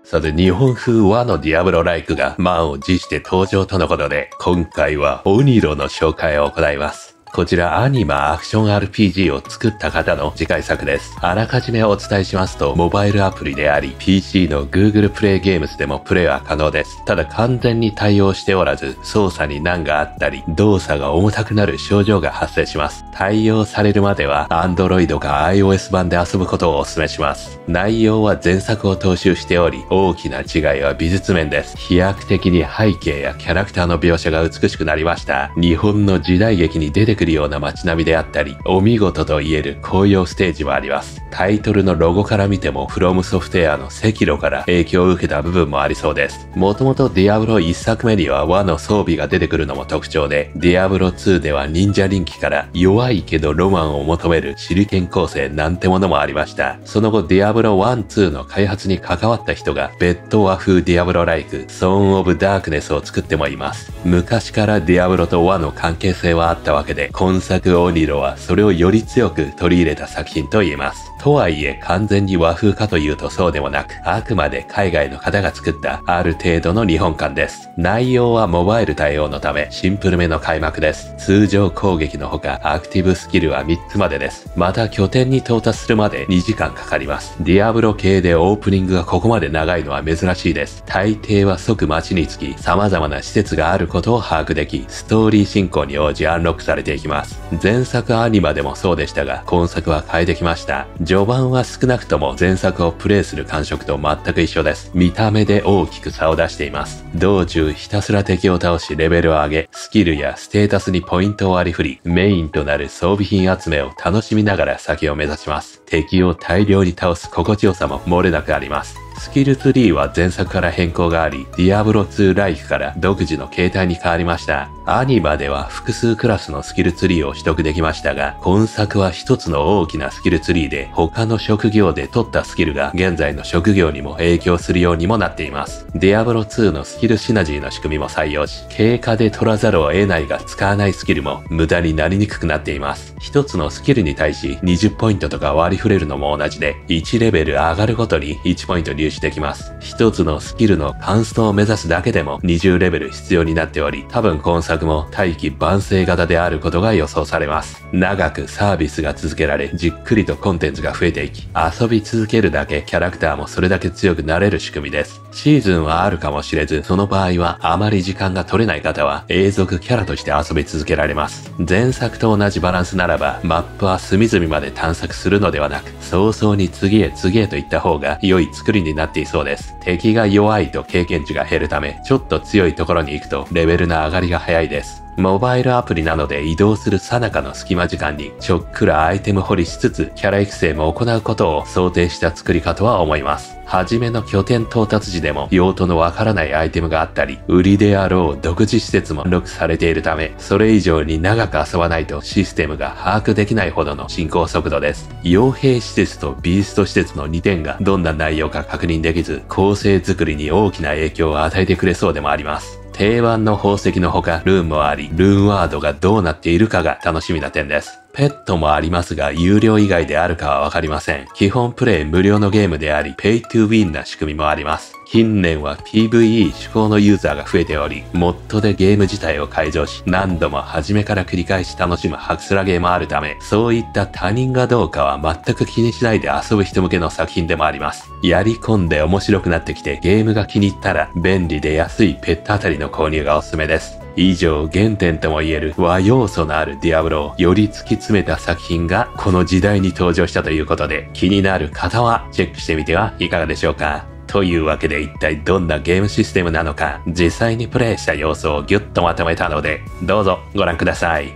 さて、日本風和のディアブロライクが満を持して登場とのことで、今回はオニロの紹介を行います。こちらアニマアクション RPG を作った方の次回作です。あらかじめお伝えしますと、モバイルアプリであり、PC の Google プレイゲームズでもプレイは可能です。ただ完全に対応しておらず、操作に難があったり、動作が重たくなる症状が発生します。対応されるまでは Android か iOS 版で遊ぶことをお勧めします。内容は前作を踏襲しており、大きな違いは美術面です。飛躍的に背景やキャラクターの描写が美しくなりました。日本の時代劇に出てくるような街並みであったり、お見事と言える紅葉ステージもあります。タイトルのロゴから見ても、フロムソフトウェアの赤炉から影響を受けた部分もありそうです。もともとディアブロ1作目には和の装備が出てくるのも特徴で、ディアブロ2では忍者人気から弱いけどロマンを求める手裏剣構成なんてものもありました。その後ディアブロ1、2の開発に関わった人がベッド和風ディアブロライク、ソーンオブダークネスを作ってもいます。昔からディアブロと和の関係性はあったわけで、今作オニロはそれをより強く取り入れた作品と言えます。とはいえ完全に和風かというとそうでもなく、あくまで海外の方が作ったある程度の日本感です。内容はモバイル対応のためシンプルめの開幕です。通常攻撃のほかアクティブスキルは3つまでです。また拠点に到達するまで2時間かかります。ディアブロ系でオープニングがここまで長いのは珍しいです。大抵は即街に着き様々な施設があることを把握でき、ストーリー進行に応じアンロックされていきます。前作アニマでもそうでしたが、今作は変えてきました。序盤は少なくとも前作をプレイする感触と全く一緒です。見た目で大きく差を出しています。道中ひたすら敵を倒しレベルを上げ、スキルやステータスにポイントを割り振り、メインとなる装備品集めを楽しみながら先を目指します。敵を大量に倒す心地よさも漏れなくあります。スキルツリーは前作から変更があり、ディアブロ2ライフから独自の形態に変わりました。アニマでは複数クラスのスキルツリーを取得できましたが、今作は一つの大きなスキルツリーで、他の職業で取ったスキルが現在の職業にも影響するようにもなっています。ディアブロ2のスキルシナジーの仕組みも採用し、経過で取らざるを得ないが使わないスキルも無駄になりにくくなっています。一つのスキルに対し20ポイントとか割り振れるのも同じで、1レベル上がるごとに1ポイント入手できます。一つのスキルのカンストを目指すだけでも20レベル必要になっており、多分今作も大器晩成型であることが予想されます。長くサービスが続けられ、じっくりとコンテンツが増えていき、遊び続けるだけキャラクターもそれだけ強くなれる仕組みです。シーズンはあるかもしれず、その場合はあまり時間が取れない方は永続キャラとして遊び続けられます。前作と同じバランスならば、マップは隅々まで探索するのではなく、早々に次へ次へといった方が良い作りになっていそうです。敵が弱いと経験値が減るため、ちょっと強いところに行くとレベルの上がりが早いです。モバイルアプリなので移動する最中の隙間時間にちょっくらアイテム掘りしつつキャラ育成も行うことを想定した作りかとは思います。はじめの拠点到達時でも用途のわからないアイテムがあったり、売りであろう独自施設もロックされているため、それ以上に長く遊ばないとシステムが把握できないほどの進行速度です。傭兵施設とビースト施設の2点がどんな内容か確認できず、構成作りに大きな影響を与えてくれそうでもあります。定番の宝石のほかルーンもあり、ルーンワードがどうなっているかが楽しみな点です。ペットもありますが、有料以外であるかはわかりません。基本プレイ無料のゲームであり、ペイトゥーウィンな仕組みもあります。近年は PVE 志向のユーザーが増えており、モッドでゲーム自体を改造し、何度も初めから繰り返し楽しむハクスラゲーもあるため、そういった他人がどうかは全く気にしないで遊ぶ人向けの作品でもあります。やり込んで面白くなってきてゲームが気に入ったら、便利で安いペットあたりの購入がおすすめです。以上、原点とも言える和要素のあるディアブロをより突き詰めた作品がこの時代に登場したということで、気になる方はチェックしてみてはいかがでしょうか。というわけで一体どんなゲームシステムなのか、実際にプレイした様子をギュッとまとめたので、どうぞご覧ください。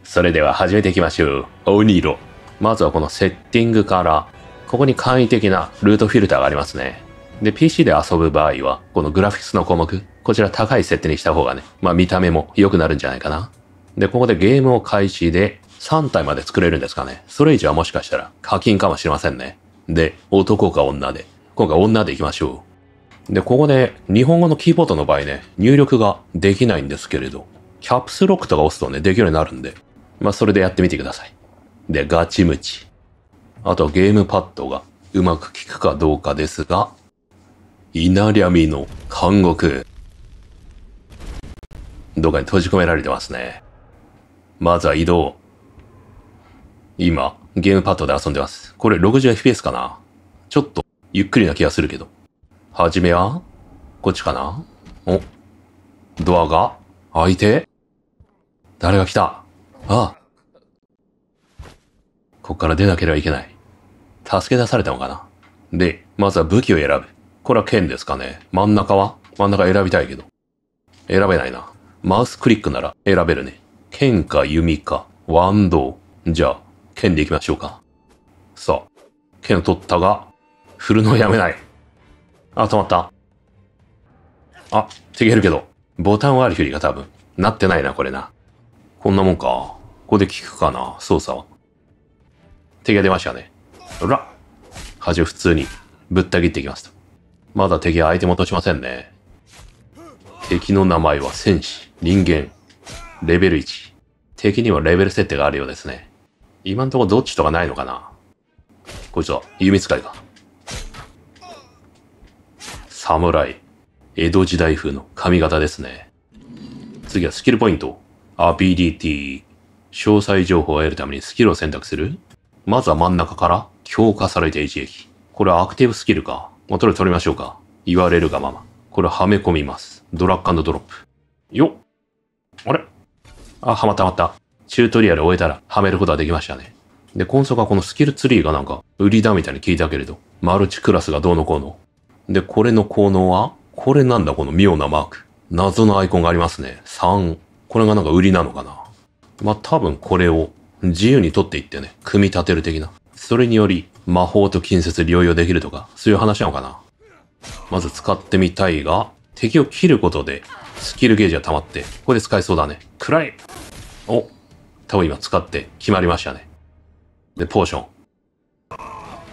それでは始めていきましょう。オニロ。まずはこのセッティングから、ここに簡易的なルートフィルターがありますね。で、PC で遊ぶ場合は、このグラフィックスの項目、こちら高い設定にした方がね、見た目も良くなるんじゃないかな。で、ここでゲームを開始で3体まで作れるんですかね。それ以上はもしかしたら課金かもしれませんね。で、男か女で。今回女でいきましょう。で、ここで日本語のキーボードの場合ね、入力ができないんですけれど、キャプスロックとか押すとね、できるようになるんで、それでやってみてください。で、ガチムチ。あとゲームパッドがうまく効くかどうかですが、稲りゃみの監獄。どっかに閉じ込められてますね。まずは移動。今、ゲームパッドで遊んでます。これ 60fps かな？ちょっとゆっくりな気がするけど。はじめはこっちかな？お、ドアが開いて、誰が来た？ああ。こっから出なければいけない。助け出されたのかな？で、まずは武器を選ぶ。これは剣ですかね。真ん中選びたいけど。選べないな。マウスクリックなら選べるね。剣か弓か、腕刀。じゃあ、剣で行きましょうか。さあ、剣を取ったが、振るのをやめない。あ、止まった。あ、敵減るけど、ボタン割り振りが多分、なってないな、これな。こんなもんか。ここで効くかな、操作は。敵が出ましたね。うら！端を普通にぶった切っていきますと。まだ敵はアイテム落としませんね。敵の名前は戦士、人間、レベル1。敵にはレベル設定があるようですね。今んとこどっちとかないのかな。こいつは弓使いか。侍。江戸時代風の髪型ですね。次はスキルポイント。アビリティ。詳細情報を得るためにスキルを選択する。まずは真ん中から強化された一撃。これはアクティブスキルか。とりあえず取りましょうか。言われるがまま。これはめ込みます。ドラッグ&ドロップ。よっ。あれ？あ、はまった。チュートリアルを終えたらはめることができましたね。で、今作はこのスキルツリーがなんか売りだみたいに聞いたけれど、マルチクラスがどうのこうの。で、これの効能はこれなんだこの妙なマーク。謎のアイコンがありますね。3。これがなんか売りなのかな。まあ、多分これを自由に取っていってね、組み立てる的な。それにより魔法と近接療養できるとか、そういう話なのかな。まず使ってみたいが、敵を切ることでスキルゲージが溜まって、ここで使えそうだね。暗い！お、多分今使って決まりましたね。で、ポーション。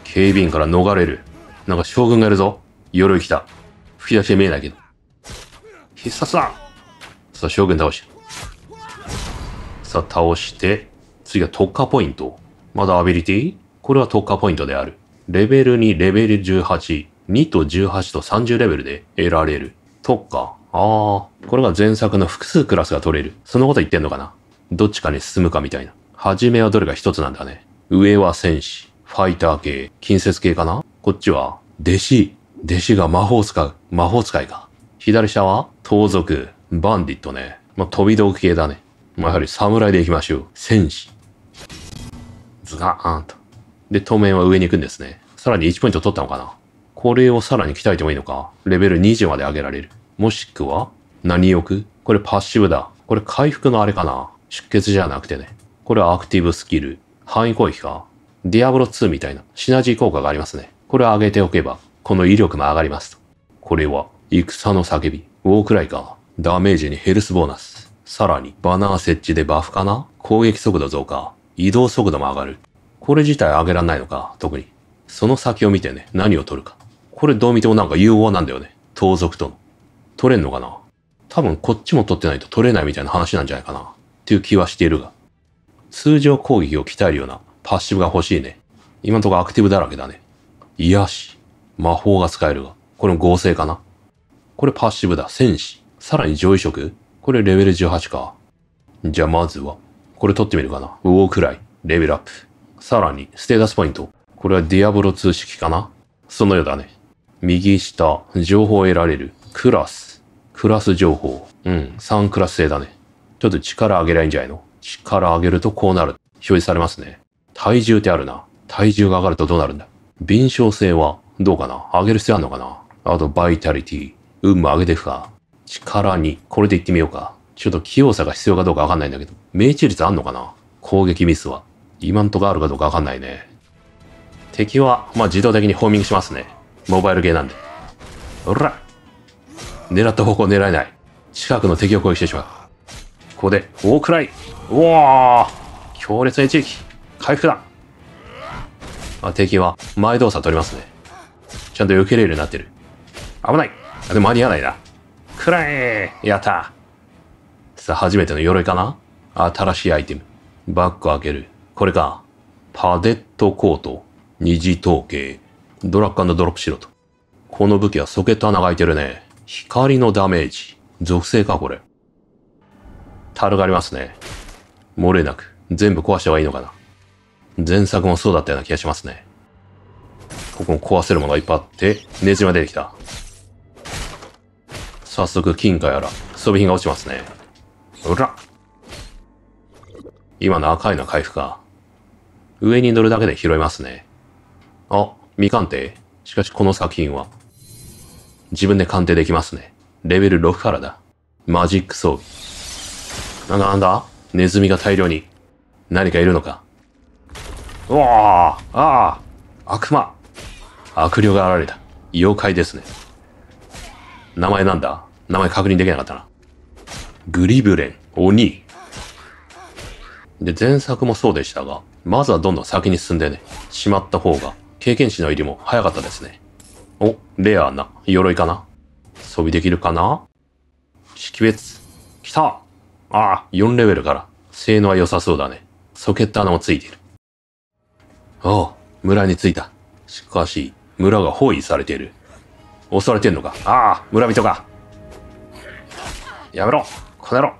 警備員から逃れる。なんか将軍がいるぞ。鎧来た。吹き出しで見えないけど。必殺だ！さあ、将軍倒した。さあ、倒して、次は特化ポイント。まだアビリティ？これは特化ポイントである。レベル2、レベル18、2と18と30レベルで得られる。特化。これが前作の複数クラスが取れる。そのこと言ってんのかな？どっちかに進むかみたいな。はじめはどれが一つなんだね。上は戦士、ファイター系、近接系かな？こっちは、弟子が魔法使いか。左下は、盗賊、バンディットね。まあ、飛び道具系だね。まあ、やはり侍で行きましょう。戦士。ズガーンと。で、当面は上に行くんですね。さらに1ポイント取ったのかな？これをさらに鍛えてもいいのか？レベル20まで上げられる。もしくは、何欲？これパッシブだ。これ回復のあれかな？出血じゃなくてね。これはアクティブスキル。範囲攻撃か。ディアブロ2みたいなシナジー効果がありますね。これを上げておけば、この威力も上がりますと。これは、戦の叫び。ウォークライか。ダメージにヘルスボーナス。さらに、バナー設置でバフかな？攻撃速度増加。移動速度も上がる。これ自体上げらんないのか、特に。その先を見てね、何を取るか。これどう見てもなんか融合なんだよね。盗賊との。取れんのかな？多分こっちも取ってないと取れないみたいな話なんじゃないかな。っていう気はしているが。通常攻撃を鍛えるようなパッシブが欲しいね。今んとこアクティブだらけだね。癒し。魔法が使えるが。これも合成かな？これパッシブだ。戦士。さらに上位色？これレベル18か。じゃあまずは、これ取ってみるかな。ウォークライ。レベルアップ。さらに、ステータスポイント。これはディアブロ2式かな？そのようだね。右下、情報を得られる。クラス情報。3クラス制だね。ちょっと力上げりゃいいんじゃないの？力上げるとこうなる。表示されますね。体重ってあるな。体重が上がるとどうなるんだ？敏捷性はどうかな？上げる必要あるのかな？あと、バイタリティ。運も上げていくか。力に、これでいってみようか。ちょっと器用さが必要かどうかわかんないんだけど。命中率あんのかな？攻撃ミスは。今んとこあるかどうかわかんないね。敵は、まあ、自動的にホーミングしますね。モバイルゲーなんで。おら！狙った方向狙えない。近くの敵を攻撃してしまう。ここで、ウォークライ！うわー！強烈な一撃！回復だ！敵は前動作取りますね。ちゃんと避けれるようになってる。危ない！でも間に合わないな。くらえー！やったー！さあ、初めての鎧かな？新しいアイテム。バッグを開ける。これか。パデットコート。二次統計。ドラッグ&ドロップしろと。この武器はソケット穴が開いてるね。光のダメージ。属性か、これ。樽がありますね。漏れなく、全部壊した方がいいのかな。前作もそうだったような気がしますね。ここも壊せるものがいっぱいあって、ネズミが出てきた。早速、金貨やら、装備品が落ちますね。うら！今の赤いのは回復か。上に乗るだけで拾えますね。あ、未鑑定。しかしこの作品は、自分で鑑定できますね。レベル6からだ。マジック装備。なんだネズミが大量に。何かいるのか。うわあああ悪魔悪霊が現れた。妖怪ですね。名前なんだ？名前確認できなかったな。グリブレン、鬼。で、前作もそうでしたが、まずはどんどん先に進んでね、しまった方が、経験値の入りも早かったですね。お、レアな、鎧かな？装備できるかな？識別。来た！ああ、4レベルから。性能は良さそうだね。ソケット穴もついている。おう、村に着いた。しかし、村が包囲されている。襲われてんのか？ああ、村人か。やめろ、この野郎。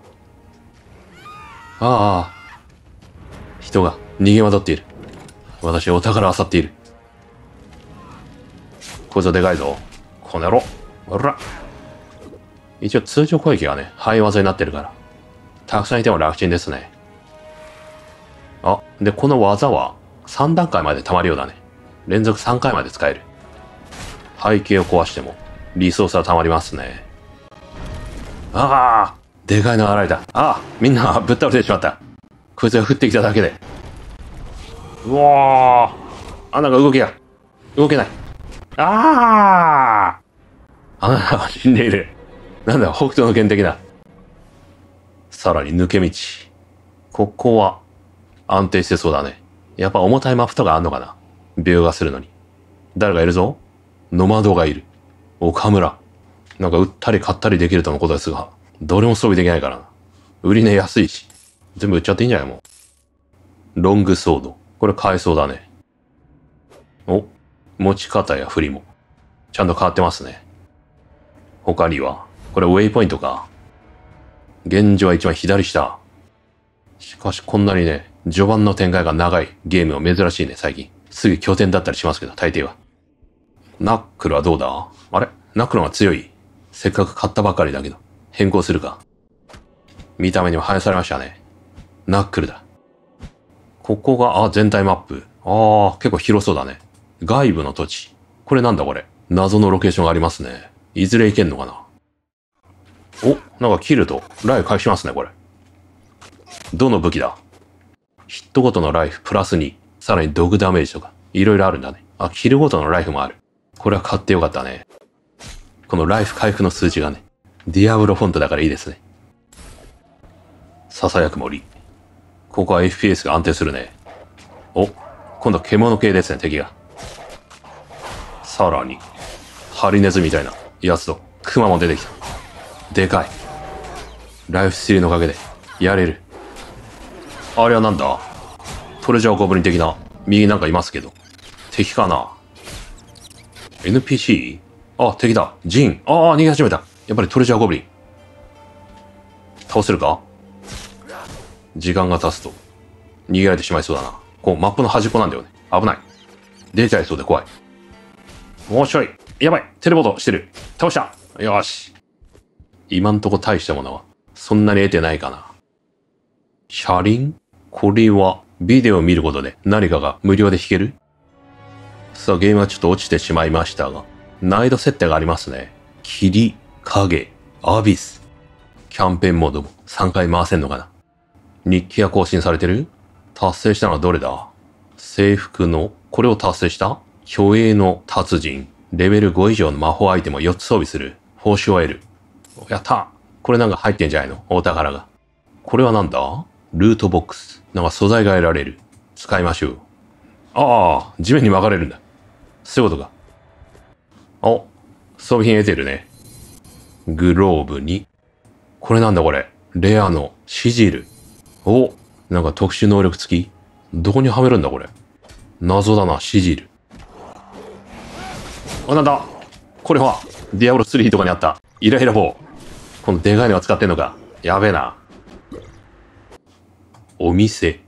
ああ、人が逃げ惑っている。私はお宝を漁っている。こいつはでかいぞ。この野郎。ほら。一応通常攻撃がね、範囲技になってるから。たくさんいても楽ちんですね。あ、で、この技は3段階まで溜まるようだね。連続3回まで使える。背景を壊してもリソースは溜まりますね。ああ、でかいのが現れた。ああ、みんなぶっ倒れてしまった。こいつが降ってきただけで。うわあ、なんか動けない。ああ、は死んでいる。なんだ、北斗の拳的だ。さらに抜け道。ここは安定してそうだね。やっぱ重たいマップとかあんのかな？描画するのに。誰がいるぞ？ノマドがいる。岡村。なんか売ったり買ったりできるとのことですが、どれも装備できないからな。売り値安いし。全部売っちゃっていいんじゃないもう。ロングソード。これ買えそうだね。お、持ち方や振りも。ちゃんと変わってますね。他には、これウェイポイントか。現状は一番左下。しかしこんなにね、序盤の展開が長いゲームは珍しいね、最近。すぐ拠点だったりしますけど、大抵は。ナックルはどうだ？あれ？ナックルが強い。せっかく買ったばかりだけど、変更するか。見た目にも反映されましたね。ナックルだ。ここが、全体マップ。結構広そうだね。外部の土地。これなんだこれ。謎のロケーションがありますね。いずれ行けんのかな。お、なんか切ると、ライフ回復しますね、これ。どの武器だ？ヒットごとのライフプラス2。さらにドグダメージとか、いろいろあるんだね。キルごとのライフもある。これは買ってよかったね。このライフ回復の数値がね、ディアブロフォントだからいいですね。囁く森。ここは FPS が安定するね。お、今度獣系ですね、敵が。さらに、ハリネズみたいなやつと、クマも出てきた。でかい。ライフスティールのおかげで、やれる。あれはなんだ？トレジャーゴブリン的な、右なんかいますけど。敵かな？ NPC？ 敵だ。ジン。逃げ始めた。やっぱりトレジャーゴブリン。倒せるか？時間が経つと、逃げられてしまいそうだな。こう、マップの端っこなんだよね。危ない。出ちゃいそうで怖い。もうちょい。やばい。テレポートしてる。倒した。よし。今んとこ大したものは、そんなに得てないかな。車輪？これは、ビデオを見ることで何かが無料で弾ける？さあ、ゲームはちょっと落ちてしまいましたが、難易度設定がありますね。霧、影、アビス。キャンペーンモードも3回回せんのかな。日記が更新されてる？達成したのはどれだ？征服の、これを達成した？虚栄の達人。レベル5以上の魔法アイテムを4つ装備する。報酬を得る。やった！これなんか入ってんじゃないの？お宝が。これはなんだ？ルートボックス。なんか素材が得られる。使いましょう。地面に巻かれるんだ。そういうことか。装備品得てるね。グローブに。これなんだこれ。レアのシジル。なんか特殊能力付き？どこにはめるんだこれ。謎だな、シジル。なんだこれは、ディアブロ3とかにあった、イライラ棒。このでかいのが使ってんのか。やべえな。お店。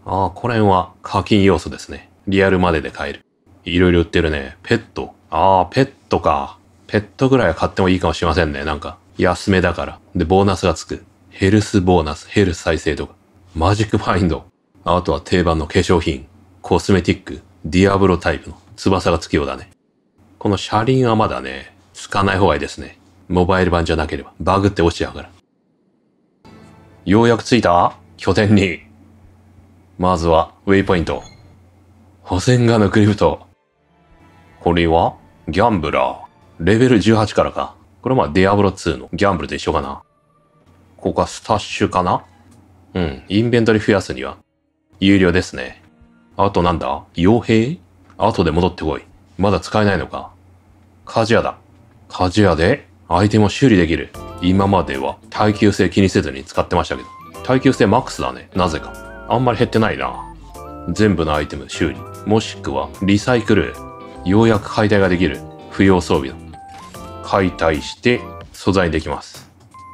ああ、これは課金要素ですね。リアルマネーで買える。いろいろ売ってるね。ペット。ああ、ペットか。ペットぐらいは買ってもいいかもしれませんね。なんか、安めだから。で、ボーナスがつく。ヘルスボーナス、ヘルス再生とか。マジックファインド。あとは定番の化粧品。コスメティック。ディアブロタイプの翼がつくようだね。この車輪はまだね、使わない方がいいですね。モバイル版じゃなければ。バグって落ちちゃうから。ようやく着いた拠点に。まずは、ウェイポイント。保線画のクリプト。これは、ギャンブラー。レベル18からか。これはディアブロ2のギャンブルと一緒かな。ここはスタッシュかな。うん、インベントリ増やすには、有料ですね。あとなんだ傭兵後で戻ってこい。まだ使えないのか。鍛冶屋だ。鍛冶屋で、アイテムを修理できる。今までは耐久性気にせずに使ってましたけど。耐久性マックスだね。なぜか。あんまり減ってないな。全部のアイテム修理。もしくはリサイクル。ようやく解体ができる。不要装備だ。解体して素材にできます。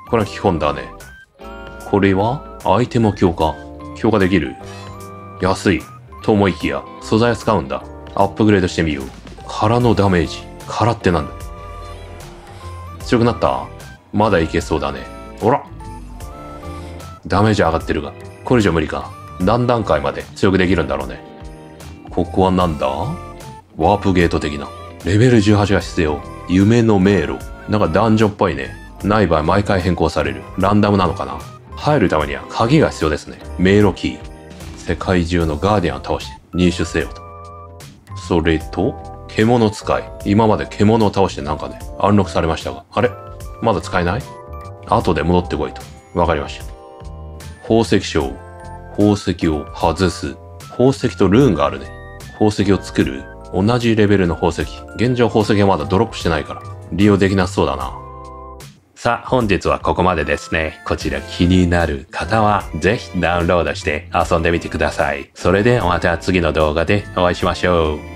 これは基本だね。これはアイテムを強化。強化できる。安い。と思いきや素材を使うんだ。アップグレードしてみよう。空のダメージ。空ってなんだ。強くなった？まだいけそうだね。ほら。ダメージ上がってるが。これ以上無理か。何段階まで強くできるんだろうね。ここはなんだ？ワープゲート的な。レベル18が必要。夢の迷路。なんかダンジョンっぽいね。ない場合毎回変更される。ランダムなのかな。入るためには鍵が必要ですね。迷路キー。世界中のガーディアンを倒して入手せよと。それと、獣使い。今まで獣を倒してなんかね、アンロックされましたが。あれまだ使えない？後で戻ってこいと。わかりました。宝石商。宝石を外す。宝石とルーンがあるね。宝石を作る。同じレベルの宝石。現状宝石はまだドロップしてないから、利用できなそうだな。さあ、本日はここまでですね。こちら気になる方は、ぜひダウンロードして遊んでみてください。それではまた次の動画でお会いしましょう。